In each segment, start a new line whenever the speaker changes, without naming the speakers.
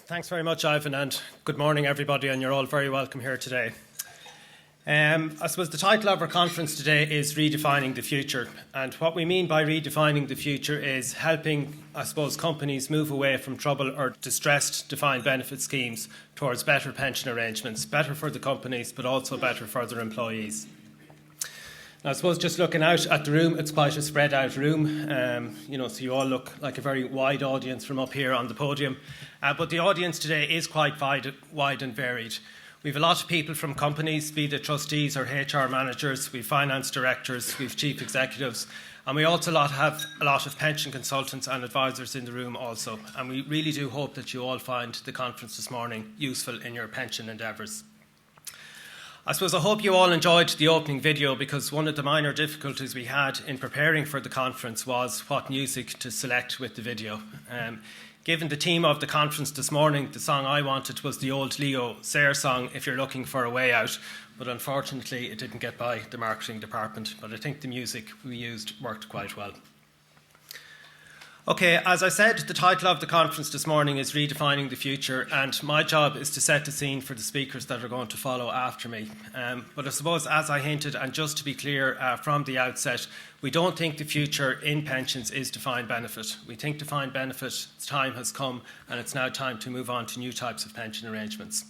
Thanks very much, Ivan, and good morning, everybody, and you're all very welcome here today. I suppose the title of our conference today is Redefining the Future, and what we mean by redefining the future is helping, I suppose, companies move away from trouble or distressed defined benefit schemes towards better pension arrangements, better for the companies, but also better for their employees. Now, I suppose just looking out at the room, it's quite a spread out room, so you all look like a very wide audience from up here on the podium. But the audience today is quite wide and varied. We have a lot of people from companies, be they trustees or HR managers, we have finance directors, we have chief executives, and we also have a lot of pension consultants and advisors in the room also. And we really do hope that you all find the conference this morning useful in your pension endeavours. I hope you all enjoyed the opening video, because one of the minor difficulties we had in preparing for the conference was what music to select with the video. Given the theme of the conference this morning, the song I wanted was the old Leo Sayer song, If You're Looking for a Way Out, but unfortunately it didn't get by the marketing department, but I think the music we used worked quite well. Okay, as I said, the title of the conference this morning is Redefining the Future, and my job is to set the scene for the speakers that are going to follow after me. But I suppose, as I hinted, and just to be clear from the outset, we don't think the future in pensions is defined benefit. We think defined benefit time has come, and it's now time to move on to new types of pension arrangements.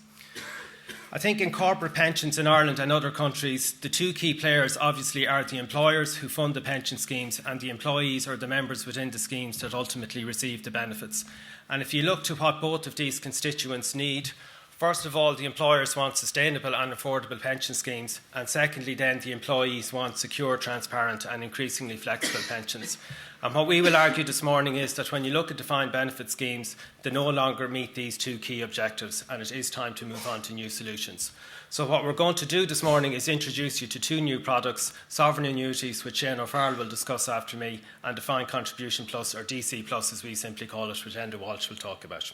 I think in corporate pensions in Ireland and other countries, the two key players obviously are the employers who fund the pension schemes and the employees or the members within the schemes that ultimately receive the benefits. And if you look to what both of these constituents need, first of all, the employers want sustainable and affordable pension schemes, and secondly then the employees want secure, transparent and increasingly flexible pensions. And what we will argue this morning is that when you look at defined benefit schemes, they no longer meet these two key objectives, and it is time to move on to new solutions. So what we're going to do this morning is introduce you to two new products, sovereign annuities, which Shane O'Farrell will discuss after me, and defined contribution plus, or DC plus as we simply call it, which Enda Walsh will talk about.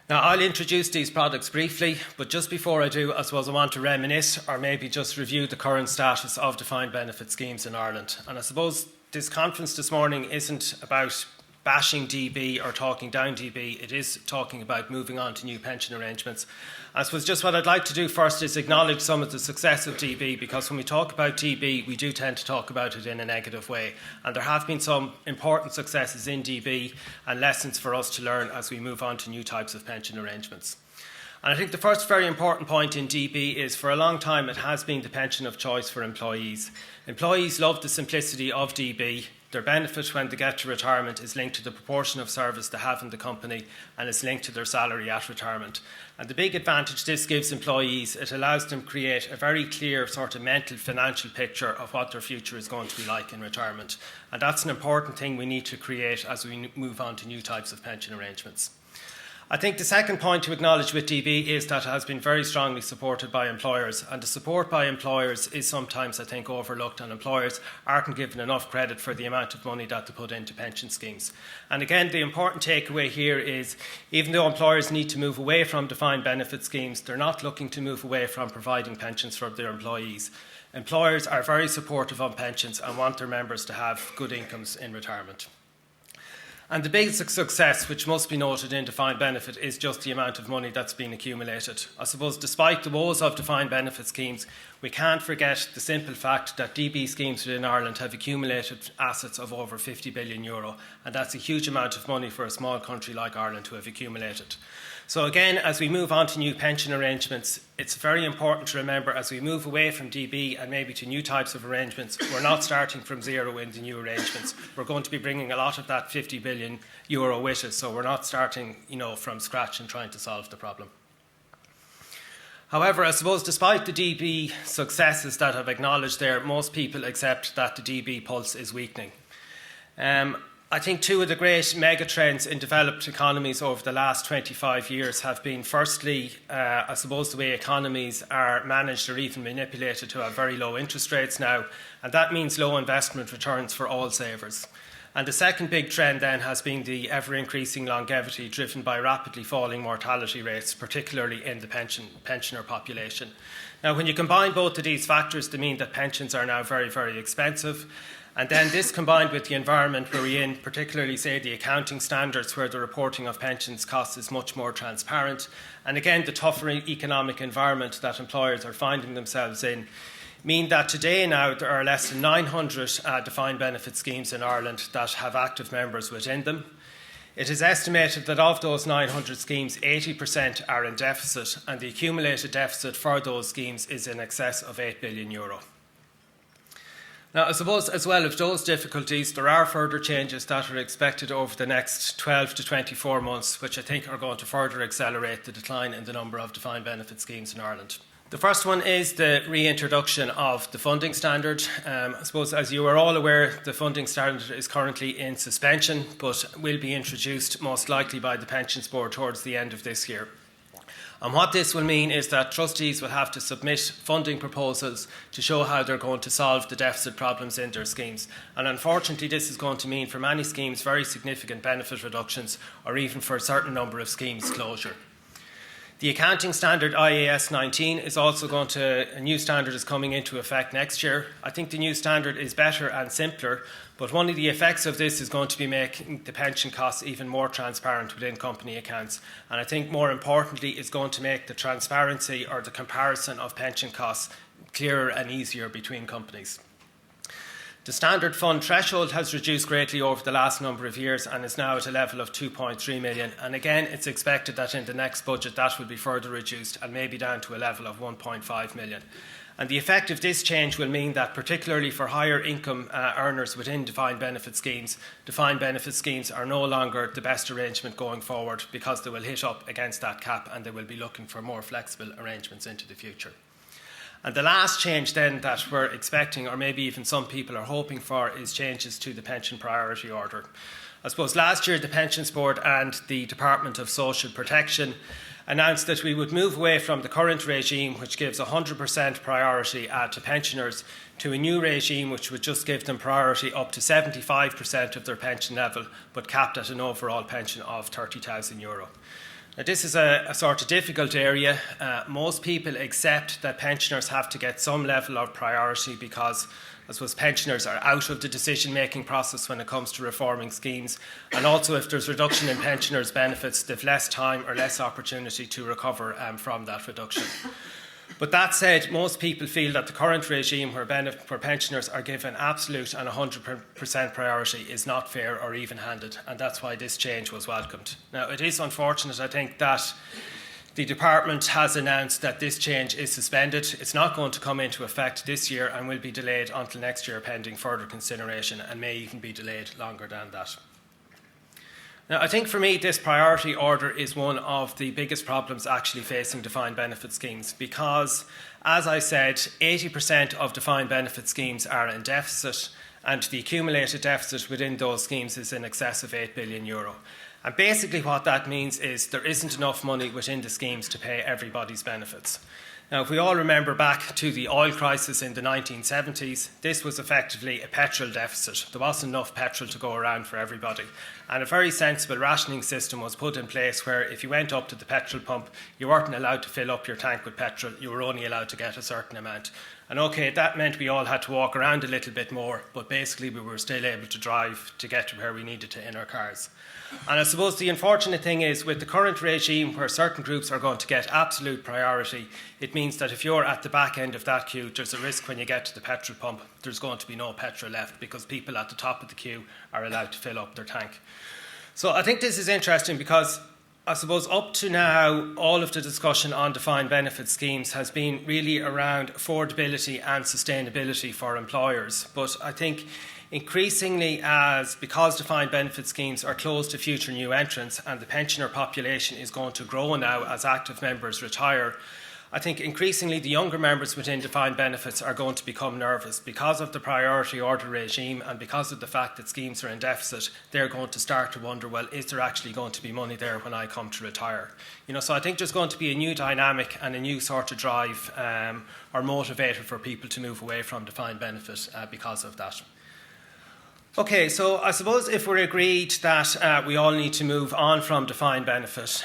Now, I'll introduce these products briefly, but just before I do, I suppose I want to reminisce or maybe just review the current status of defined benefit schemes in Ireland. And I suppose this conference this morning isn't about bashing DB or talking down DB. It is talking about moving on to new pension arrangements. I suppose just what I'd like to do first is acknowledge some of the success of DB, because when we talk about DB, we do tend to talk about it in a negative way. And there have been some important successes in DB and lessons for us to learn as we move on to new types of pension arrangements. And I think the first very important point in DB is, for a long time, it has been the pension of choice for employees. Employees love the simplicity of DB. Their benefit when they get to retirement is linked to the proportion of service they have in the company, and is linked to their salary at retirement. And the big advantage this gives employees, it allows them to create a very clear sort of mental financial picture of what their future is going to be like in retirement. And that's an important thing we need to create as we move on to new types of pension arrangements. I think the second point to acknowledge with DB is that it has been very strongly supported by employers, and the support by employers is sometimes, I think, overlooked, and employers aren't given enough credit for the amount of money that they put into pension schemes. And again, the important takeaway here is, even though employers need to move away from defined benefit schemes, they're not looking to move away from providing pensions for their employees. Employers are very supportive of pensions and want their members to have good incomes in retirement. And the basic success, which must be noted in defined benefit, is just the amount of money that's been accumulated. I suppose despite the woes of defined benefit schemes, we can't forget the simple fact that DB schemes within Ireland have accumulated assets of over €50 billion, and that's a huge amount of money for a small country like Ireland to have accumulated. So again, as we move on to new pension arrangements, it's very important to remember, as we move away from DB and maybe to new types of arrangements, we're not starting from zero in the new arrangements. We're going to be bringing a lot of that €50 billion with us, so we're not starting from scratch and trying to solve the problem. However, I suppose despite the DB successes that I've acknowledged there, most people accept that the DB pulse is weakening. I think two of the great mega trends in developed economies over the last 25 years have been, firstly, I suppose the way economies are managed or even manipulated to have very low interest rates now, and that means low investment returns for all savers. And the second big trend then has been the ever-increasing longevity driven by rapidly falling mortality rates, particularly in the pensioner population. Now, when you combine both of these factors, they mean that pensions are now very, very expensive. And then this combined with the environment we're in, particularly say the accounting standards where the reporting of pensions costs is much more transparent, and again the tougher economic environment that employers are finding themselves in, mean that today now there are less than 900 defined benefit schemes in Ireland that have active members within them. It is estimated that of those 900 schemes, 80% are in deficit, and the accumulated deficit for those schemes is in excess of €8 billion. Now, I suppose as well as those difficulties, there are further changes that are expected over the next 12 to 24 months, which I think are going to further accelerate the decline in the number of defined benefit schemes in Ireland. The first one is the reintroduction of the funding standard. I suppose, as you are all aware, the funding standard is currently in suspension, but will be introduced most likely by the Pensions Board towards the end of this year. And what this will mean is that trustees will have to submit funding proposals to show how they're going to solve the deficit problems in their schemes. And unfortunately, this is going to mean for many schemes very significant benefit reductions, or even for a certain number of schemes closure. The accounting standard IAS 19 is also a new standard is coming into effect next year. I think the new standard is better and simpler, but one of the effects of this is going to be making the pension costs even more transparent within company accounts. And I think more importantly, it's going to make the transparency or the comparison of pension costs clearer and easier between companies. The standard fund threshold has reduced greatly over the last number of years and is now at a level of 2.3 million. And again, it's expected that in the next budget that will be further reduced and maybe down to a level of 1.5 million. And the effect of this change will mean that particularly for higher income earners within defined benefit schemes are no longer the best arrangement going forward, because they will hit up against that cap and they will be looking for more flexible arrangements into the future. And the last change then that we're expecting, or maybe even some people are hoping for, is changes to the pension priority order. I suppose last year the Pensions Board and the Department of Social Protection announced that we would move away from the current regime, which gives 100% priority to pensioners, to a new regime which would just give them priority up to 75% of their pension level, but capped at an overall pension of €30,000. Now, this is a sort of difficult area. Most people accept that pensioners have to get some level of priority because, I suppose, pensioners are out of the decision-making process when it comes to reforming schemes. And also, if there's reduction in pensioners' benefits, they've less time or less opportunity to recover from that reduction. But that said, most people feel that the current regime where pensioners are given absolute and 100% priority is not fair or even-handed, and that's why this change was welcomed. Now, it is unfortunate, I think, that the department has announced that this change is suspended. It's not going to come into effect this year and will be delayed until next year pending further consideration, and may even be delayed longer than that. Now, I think for me, this priority order is one of the biggest problems actually facing defined benefit schemes, because, as I said, 80% of defined benefit schemes are in deficit, and the accumulated deficit within those schemes is in excess of €8 billion. And basically what that means is there isn't enough money within the schemes to pay everybody's benefits. Now, if we all remember back to the oil crisis in the 1970s, this was effectively a petrol deficit. There wasn't enough petrol to go around for everybody. And a very sensible rationing system was put in place where if you went up to the petrol pump, you weren't allowed to fill up your tank with petrol, you were only allowed to get a certain amount. And okay, that meant we all had to walk around a little bit more, but basically we were still able to drive to get to where we needed to in our cars. And I suppose the unfortunate thing is, with the current regime where certain groups are going to get absolute priority, it means that if you're at the back end of that queue, there's a risk when you get to the petrol pump, there's going to be no petrol left because people at the top of the queue are allowed to fill up their tank. So I think this is interesting because I suppose up to now, all of the discussion on defined benefit schemes has been really around affordability and sustainability for employers. But I think increasingly, because defined benefit schemes are closed to future new entrants and the pensioner population is going to grow now as active members retire, I think increasingly the younger members within defined benefits are going to become nervous because of the priority order regime and because of the fact that schemes are in deficit. They're going to start to wonder, well, is there actually going to be money there when I come to retire? So I think there's going to be a new dynamic and a new sort of drive or motivator for people to move away from defined benefit because of that. Okay, so I suppose if we're agreed that we all need to move on from defined benefit,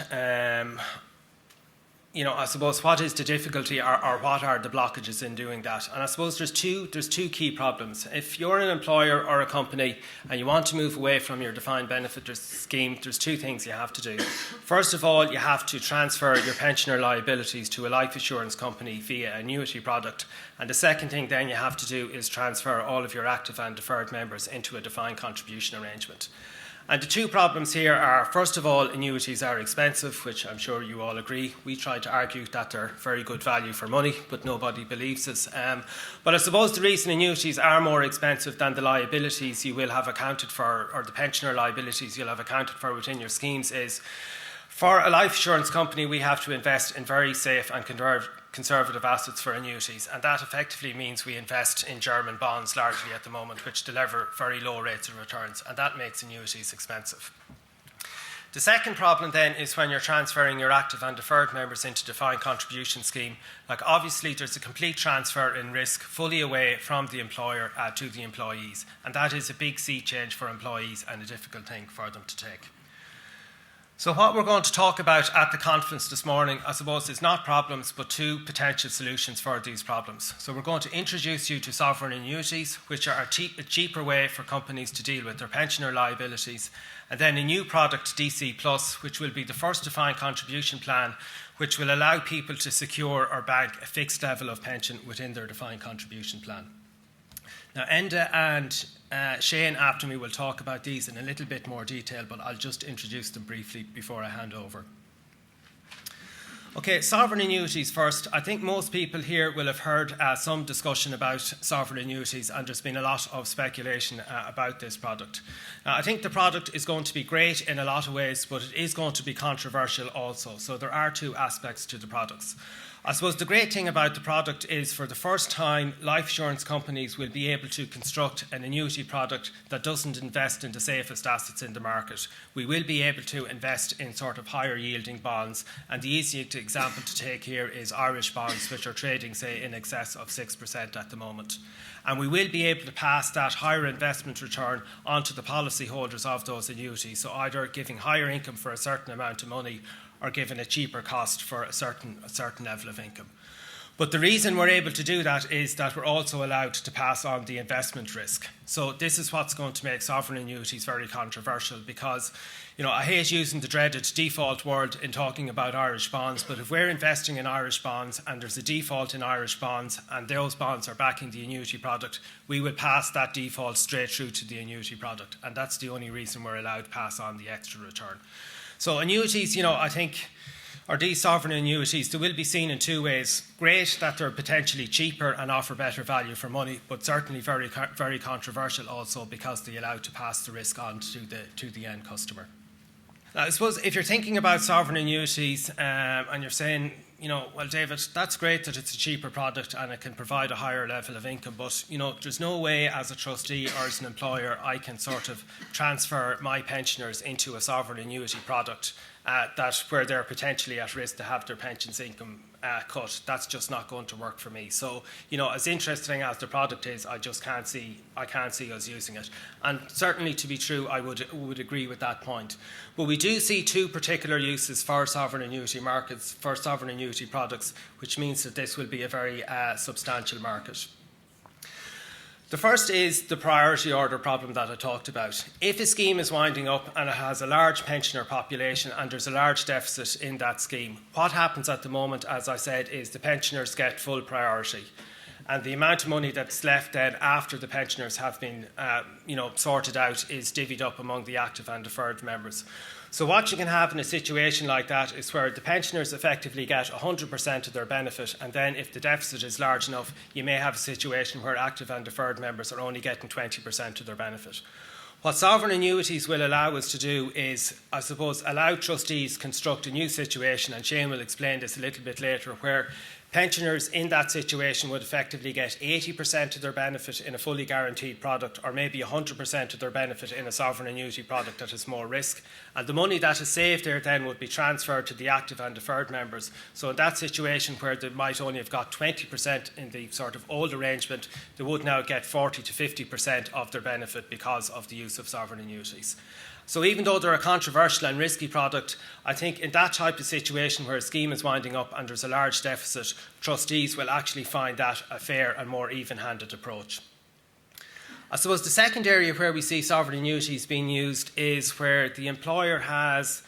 I suppose what is the difficulty or what are the blockages in doing that? And I suppose there's two key problems. If you're an employer or a company and you want to move away from your defined benefit scheme, there's two things you have to do. First of all, you have to transfer your pensioner liabilities to a life assurance company via annuity product. And the second thing then you have to do is transfer all of your active and deferred members into a defined contribution arrangement. And the two problems here are, first of all, annuities are expensive, which I'm sure you all agree. We try to argue that they're very good value for money, but nobody believes us. But I suppose the reason annuities are more expensive than the liabilities you will have accounted for, or the pensioner liabilities you'll have accounted for within your schemes, is for a life insurance company, we have to invest in very safe and conservative assets for annuities, and that effectively means we invest in German bonds largely at the moment, which deliver very low rates of returns, and that makes annuities expensive. The second problem then is when you're transferring your active and deferred members into defined contribution scheme. Like, obviously there's a complete transfer in risk fully away from the employer to the employees, and that is a big sea change for employees and a difficult thing for them to take. So what we're going to talk about at the conference this morning, I suppose, is not problems, but two potential solutions for these problems. So we're going to introduce you to sovereign annuities, which are a cheaper way for companies to deal with their pensioner liabilities, and then a new product, DC Plus, which will be the first defined contribution plan, which will allow people to secure or bank a fixed level of pension within their defined contribution plan. Now, Enda and Shane after me will talk about these in a little bit more detail, but I'll just introduce them briefly before I hand over. Okay, sovereign annuities first. I think most people here will have heard some discussion about sovereign annuities, and there's been a lot of speculation about this product. Now, I think the product is going to be great in a lot of ways, but it is going to be controversial also. So there are two aspects to the products. I suppose the great thing about the product is, for the first time, life insurance companies will be able to construct an annuity product that doesn't invest in the safest assets in the market. We will be able to invest in sort of higher yielding bonds, and the easiest example to take here is Irish bonds, which are trading, say, in excess of 6% at the moment. And we will be able to pass that higher investment return onto the policyholders of those annuities, so either giving higher income for a certain amount of money or given a cheaper cost for a certain level of income. But the reason we're able to do that is that we're also allowed to pass on the investment risk. So this is what's going to make sovereign annuities very controversial, because, I hate using the dreaded default word in talking about Irish bonds, but if we're investing in Irish bonds and there's a default in Irish bonds and those bonds are backing the annuity product, we will pass that default straight through to the annuity product, and that's the only reason we're allowed to pass on the extra return. So annuities, I think, or these sovereign annuities, they will be seen in two ways. Great that they're potentially cheaper and offer better value for money, but certainly very, very controversial also because they allow to pass the risk on to the end customer. Now, I suppose if you're thinking about sovereign annuities and you're saying, well, David, that's great that it's a cheaper product and it can provide a higher level of income, but, there's no way as a trustee or as an employer I can sort of transfer my pensioners into a sovereign annuity product where they're potentially at risk to have their pensions income cut. That's just not going to work for me. So, as interesting as the product is, I can't see us using it. And certainly, to be true, I would agree with that point. But we do see two particular uses for sovereign annuity markets, for sovereign annuity products, which means that this will be a very substantial market. The first is the priority order problem that I talked about. If a scheme is winding up and it has a large pensioner population and there's a large deficit in that scheme, what happens at the moment, as I said, is the pensioners get full priority. And the amount of money that's left then after the pensioners have been sorted out is divvied up among the active and deferred members. So what you can have in a situation like that is where the pensioners effectively get 100% of their benefit, and then if the deficit is large enough, you may have a situation where active and deferred members are only getting 20% of their benefit. What sovereign annuities will allow us to do is, I suppose, allow trustees construct a new situation, and Shane will explain this a little bit later, where pensioners in that situation would effectively get 80% of their benefit in a fully guaranteed product, or maybe 100% of their benefit in a sovereign annuity product that has more risk. And the money that is saved there then would be transferred to the active and deferred members. So in that situation where they might only have got 20% in the sort of old arrangement, they would now get 40 to 50% of their benefit because of the use of sovereign annuities. So even though they're a controversial and risky product, I think in that type of situation where a scheme is winding up and there's a large deficit, trustees will actually find that a fair and more even-handed approach. I suppose the second area where we see sovereign annuities being used is where the employer has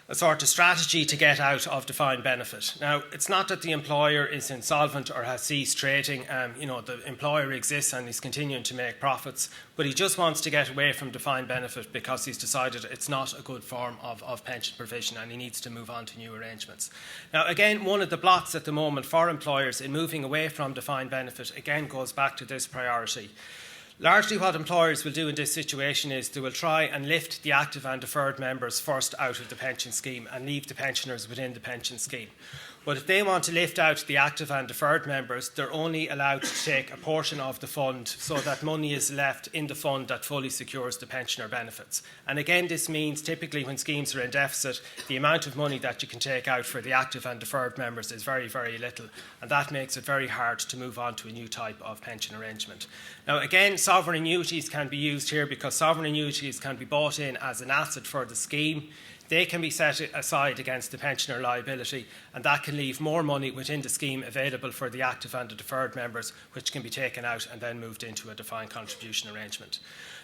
a sort of strategy to get out of defined benefit. Now, it's not that the employer is insolvent or has ceased trading. The employer exists and is continuing to make profits, but he just wants to get away from defined benefit because he's decided it's not a good form of pension provision and he needs to move on to new arrangements. Now, again, one of the blocks at the moment for employers in moving away from defined benefit, again, goes back to this priority. Largely what employers will do in this situation is they will try and lift the active and deferred members first out of the pension scheme and leave the pensioners within the pension scheme. But if they want to lift out the active and deferred members, they're only allowed to take a portion of the fund so that money is left in the fund that fully secures the pensioner benefits. And again, this means typically when schemes are in deficit, the amount of money that you can take out for the active and deferred members is very, very little. And that makes it very hard to move on to a new type of pension arrangement. Now, again, sovereign annuities can be used here because sovereign annuities can be bought in as an asset for the scheme. They can be set aside against the pensioner liability, and that can leave more money within the scheme available for the active and the deferred members, which can be taken out and then moved into a defined contribution arrangement.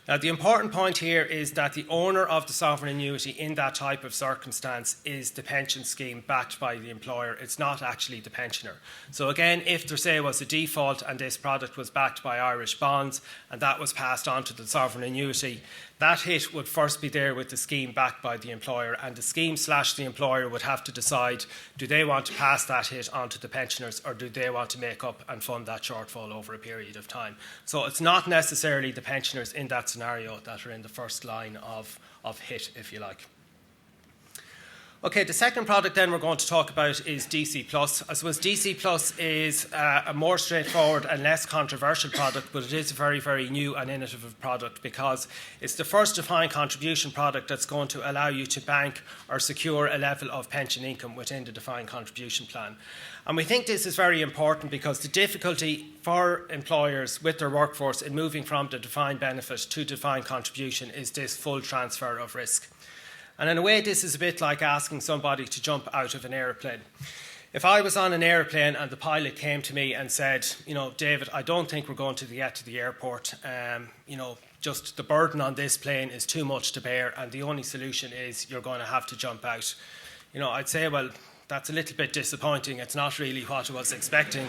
Now, the important point here is that the owner of the sovereign annuity in that type of circumstance is the pension scheme backed by the employer. It's not actually the pensioner. So again, if there, say, was a default and this product was backed by Irish bonds and that was passed on to the sovereign annuity, that hit would first be there with the scheme backed by the employer, and the scheme / the employer would have to decide, do they want to pass that hit on to the pensioners or do they want to make up and fund that shortfall over a period of time? So it's not necessarily the pensioners in that scenario that are in the first line of hit, if you like. Okay, the second product then we're going to talk about is DC Plus. I suppose DC Plus is a more straightforward and less controversial product, but it is a very, very new and innovative product because it's the first defined contribution product that's going to allow you to bank or secure a level of pension income within the defined contribution plan. And we think this is very important because the difficulty for employers with their workforce in moving from the defined benefit to defined contribution is this full transfer of risk. And in a way, this is a bit like asking somebody to jump out of an aeroplane. If I was on an aeroplane and the pilot came to me and said, David, I don't think we're going to get to the airport. Just the burden on this plane is too much to bear, and the only solution is you're going to have to jump out. I'd say, well, that's a little bit disappointing. It's not really what I was expecting.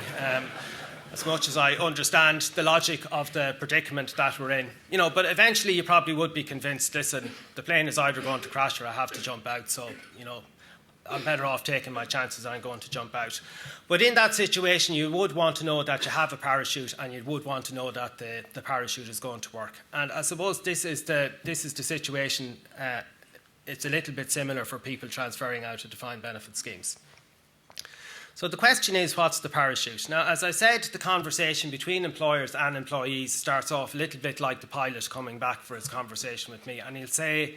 As much as I understand the logic of the predicament that we're in. But eventually you probably would be convinced, listen, the plane is either going to crash or I have to jump out, so, I'm better off taking my chances and I'm going to jump out. But in that situation, you would want to know that you have a parachute and you would want to know that the parachute is going to work. And I suppose this is the situation, it's a little bit similar for people transferring out of defined benefit schemes. So the question is, what's the parachute? Now, as I said, the conversation between employers and employees starts off a little bit like the pilot coming back for his conversation with me, and he'll say,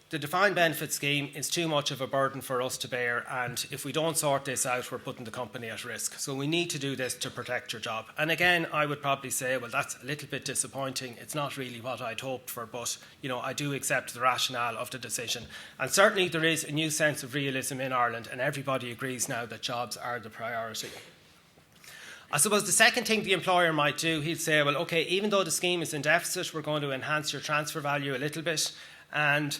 the defined benefit scheme is too much of a burden for us to bear, and if we don't sort this out, we're putting the company at risk. So we need to do this to protect your job. And again, I would probably say, well, that's a little bit disappointing. It's not really what I'd hoped for, but, I do accept the rationale of the decision. And certainly there is a new sense of realism in Ireland, and everybody agrees now that jobs are the priority. I suppose the second thing the employer might do, he'd say, well, okay, even though the scheme is in deficit, we're going to enhance your transfer value a little bit, and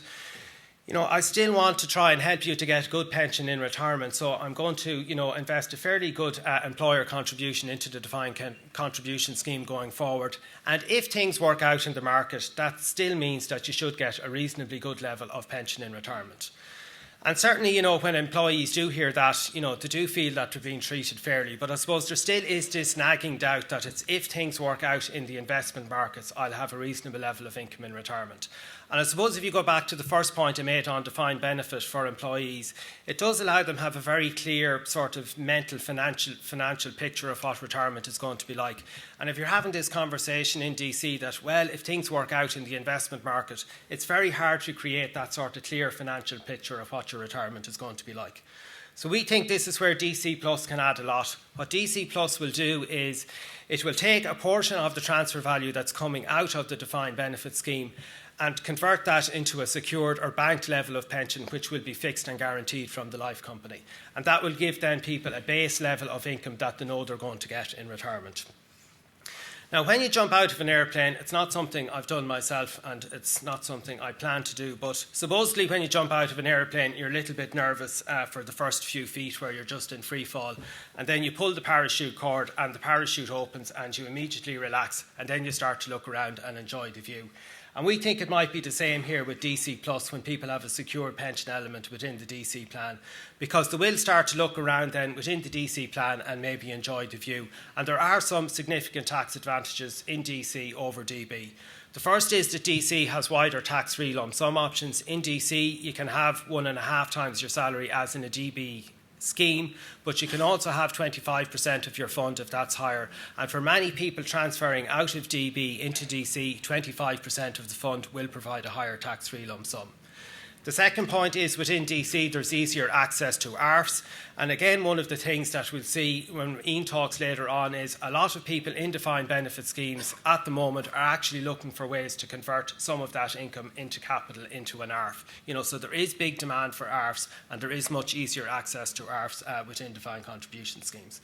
I still want to try and help you to get a good pension in retirement, so I'm going to, invest a fairly good employer contribution into the defined contribution scheme going forward. And if things work out in the market, that still means that you should get a reasonably good level of pension in retirement. And certainly, when employees do hear that, they do feel that they're being treated fairly. But I suppose there still is this nagging doubt that it's if things work out in the investment markets, I'll have a reasonable level of income in retirement. And I suppose if you go back to the first point I made on defined benefit for employees, it does allow them to have a very clear sort of mental financial picture of what retirement is going to be like. And if you're having this conversation in DC that, well, if things work out in the investment market, it's very hard to create that sort of clear financial picture of what your retirement is going to be like. So we think this is where DC Plus can add a lot. What DC Plus will do is it will take a portion of the transfer value that's coming out of the defined benefit scheme and convert that into a secured or banked level of pension, which will be fixed and guaranteed from the life company. And that will give then people a base level of income that they know they're going to get in retirement. Now, when you jump out of an airplane, it's not something I've done myself and it's not something I plan to do, but supposedly when you jump out of an airplane, you're a little bit nervous for the first few feet where you're just in free fall, and then you pull the parachute cord and the parachute opens and you immediately relax, and then you start to look around and enjoy the view. And we think it might be the same here with DC Plus when people have a secure pension element within the DC plan, because they will start to look around then within the DC plan and maybe enjoy the view. And there are some significant tax advantages in DC over DB. The first is that DC has wider tax-free lump sum options. In DC, you can have 1.5 times your salary as in a DB scheme, but you can also have 25% of your fund if that's higher. And for many people transferring out of DB into DC, 25% of the fund will provide a higher tax-free lump sum. The second point is within DC there's easier access to ARFs, and again one of the things that we'll see when Ian talks later on is a lot of people in defined benefit schemes at the moment are actually looking for ways to convert some of that income into capital into an ARF. So there is big demand for ARFs and there is much easier access to ARFs within defined contribution schemes.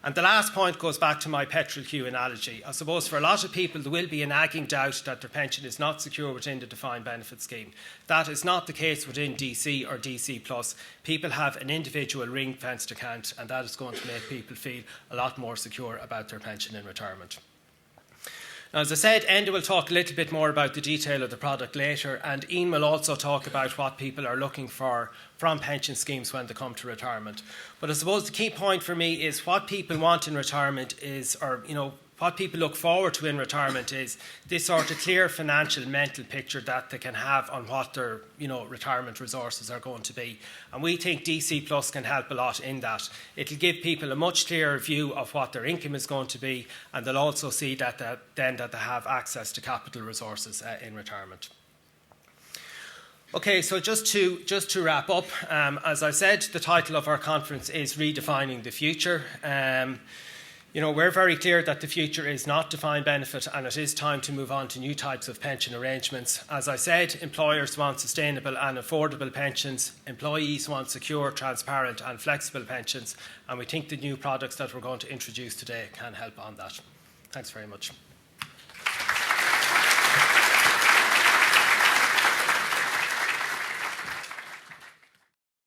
And the last point goes back to my petrol queue analogy. I suppose for a lot of people there will be a nagging doubt that their pension is not secure within the defined benefit scheme. That is not the case within DC or DC Plus. People have an individual ring-fenced account, and that is going to make people feel a lot more secure about their pension in retirement. Now, as I said, Enda will talk a little bit more about the detail of the product later, and Ian will also talk about what people are looking for from pension schemes when they come to retirement. But I suppose the key point for me is what people want in retirement is, what people look forward to in retirement is this sort of clear financial mental picture that they can have on what their retirement resources are going to be. And we think DC Plus can help a lot in that. It'll give people a much clearer view of what their income is going to be, and they'll also see that they have access to capital resources in retirement. Okay, so just to wrap up, as I said, the title of our conference is Redefining the Future. We're very clear that the future is not defined benefit, and it is time to move on to new types of pension arrangements. As I said, employers want sustainable and affordable pensions. Employees want secure, transparent and flexible pensions. And we think the new products that we're going to introduce today can help on that. Thanks very much.